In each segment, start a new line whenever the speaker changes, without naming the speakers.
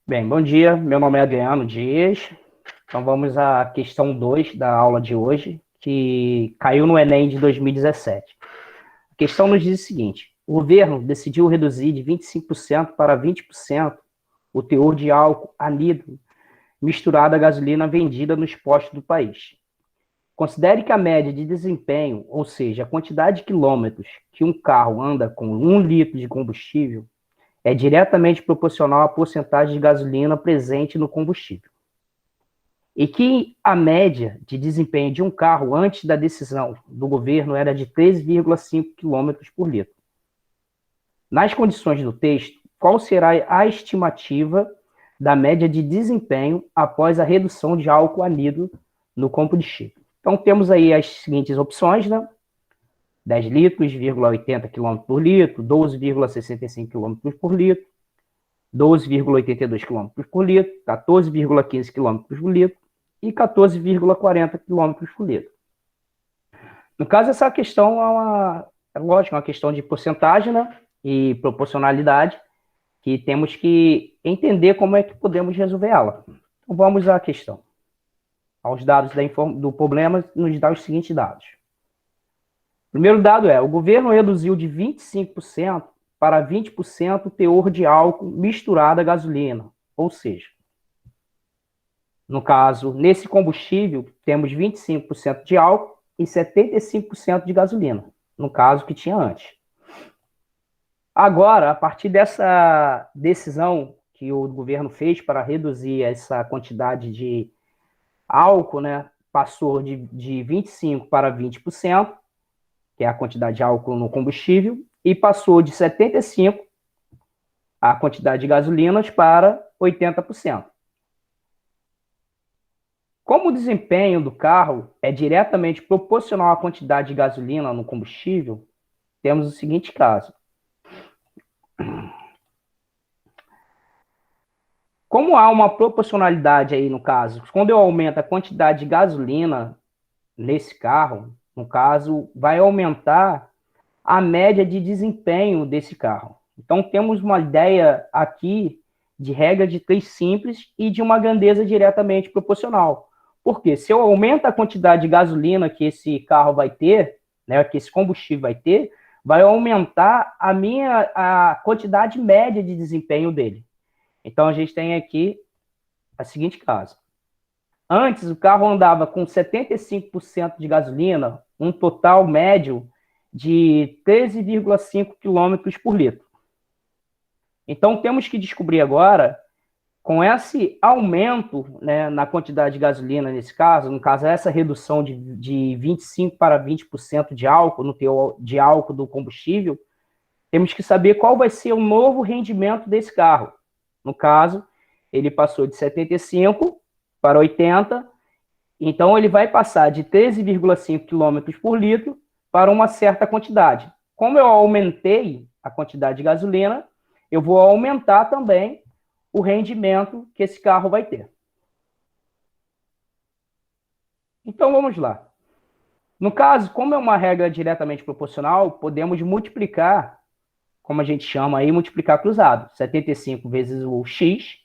Bem, bom dia. Meu nome é Adriano Dias. Então vamos à questão 2 da aula de hoje, que caiu no Enem de 2017. A questão nos diz o seguinte: o governo decidiu reduzir de 25% para 20% o teor de álcool anidro misturado à gasolina vendida nos postos do país. Considere que a média de desempenho, ou seja, a quantidade de quilômetros que um carro anda com 1 litro de combustível, é diretamente proporcional à porcentagem de gasolina presente no combustível. E que a média de desempenho de um carro antes da decisão do governo era de 13,5 km por litro. Nas condições do texto, qual será a estimativa da média de desempenho após a redução de álcool anidro no combustível? Então, temos aí as seguintes opções, né? 10 litros, 80 km por litro, 12,65 km por litro, 12,82 km por litro, 14,15 km por litro e 14,40 km por litro. No caso, essa questão lógico, uma questão de porcentagem, né, e proporcionalidade, que temos que entender como é que podemos resolver ela. Então, vamos à questão. Aos dados do problema, nos dá os seguintes dados. O primeiro dado é: o governo reduziu de 25% para 20% o teor de álcool misturado à gasolina. Ou seja, no caso, nesse combustível, temos 25% de álcool e 75% de gasolina, no caso que tinha antes. Agora, a partir dessa decisão que o governo fez para reduzir essa quantidade de álcool, né, passou de 25% para 20%, que é a quantidade de álcool no combustível, e passou de 75% a quantidade de gasolinas para 80%. Como o desempenho do carro é diretamente proporcional à quantidade de gasolina no combustível, temos o seguinte caso. Como há uma proporcionalidade aí no caso, quando eu aumento a quantidade de gasolina nesse carro, no caso, vai aumentar a média de desempenho desse carro. Então, temos uma ideia aqui de regra de 3 simples e de uma grandeza diretamente proporcional. Porque se eu aumento a quantidade de gasolina que esse carro vai ter, né, que esse combustível vai ter, vai aumentar a quantidade média de desempenho dele. Então, a gente tem aqui a seguinte caso. Antes, o carro andava com 75% de gasolina, um total médio de 13,5 km por litro. Então, temos que descobrir agora, com esse aumento, né, na quantidade de gasolina nesse caso, no caso, essa redução de 25% para 20% de álcool, no teor de álcool do combustível, temos que saber qual vai ser o novo rendimento desse carro. No caso, ele passou de 75 para 80, então ele vai passar de 13,5 km por litro para uma certa quantidade. Como eu aumentei a quantidade de gasolina, eu vou aumentar também o rendimento que esse carro vai ter. Então vamos lá. No caso, como é uma regra diretamente proporcional, podemos multiplicar, como a gente chama aí, multiplicar cruzado. 75 vezes o x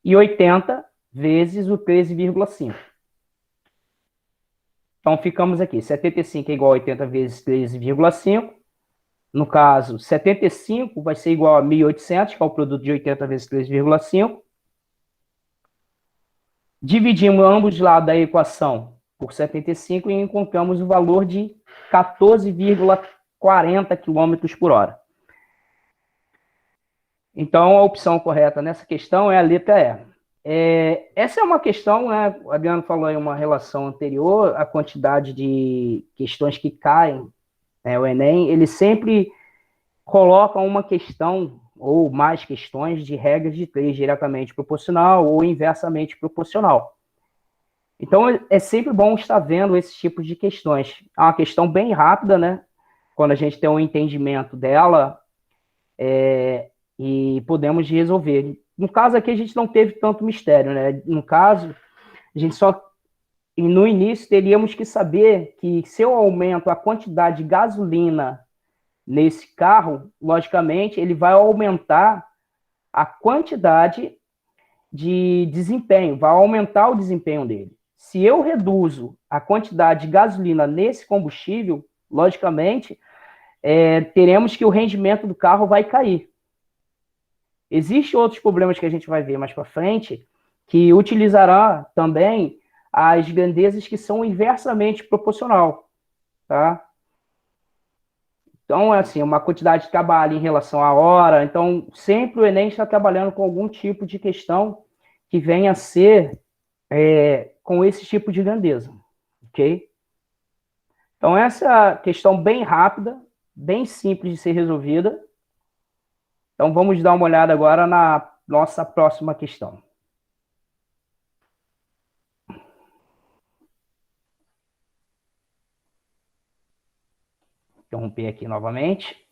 e 80 vezes o 13,5. Então, ficamos aqui. 75 é igual a 80 vezes 13,5. No caso, 75 vai ser igual a 1.800, que é o produto de 80 vezes 13,5. Dividimos ambos os lados da equação por 75 e encontramos o valor de 14,40 km por hora. Então, a opção correta nessa questão é a letra E. Essa é uma questão, né? O Adriano falou em uma relação anterior, a quantidade de questões que caem, né, o Enem, ele sempre coloca uma questão ou mais questões de regras de 3 diretamente proporcional ou inversamente proporcional. Então, é sempre bom estar vendo esses tipos de questões. É uma questão bem rápida, né? Quando a gente tem um entendimento dela, e podemos resolver. No caso aqui, a gente não teve tanto mistério, né? No caso, a gente só, no início, teríamos que saber que se eu aumento a quantidade de gasolina nesse carro, logicamente, ele vai aumentar a quantidade de desempenho, vai aumentar o desempenho dele. Se eu reduzo a quantidade de gasolina nesse combustível, logicamente, teremos que o rendimento do carro vai cair. Existem outros problemas que a gente vai ver mais para frente, que utilizará também as grandezas que são inversamente proporcional, tá? Então, assim, uma quantidade de trabalho em relação à hora. Então, sempre o Enem está trabalhando com algum tipo de questão que venha a ser com esse tipo de grandeza, ok? Então, essa é a questão bem rápida, bem simples de ser resolvida. Então, vamos dar uma olhada agora na nossa próxima questão. Interromper aqui novamente.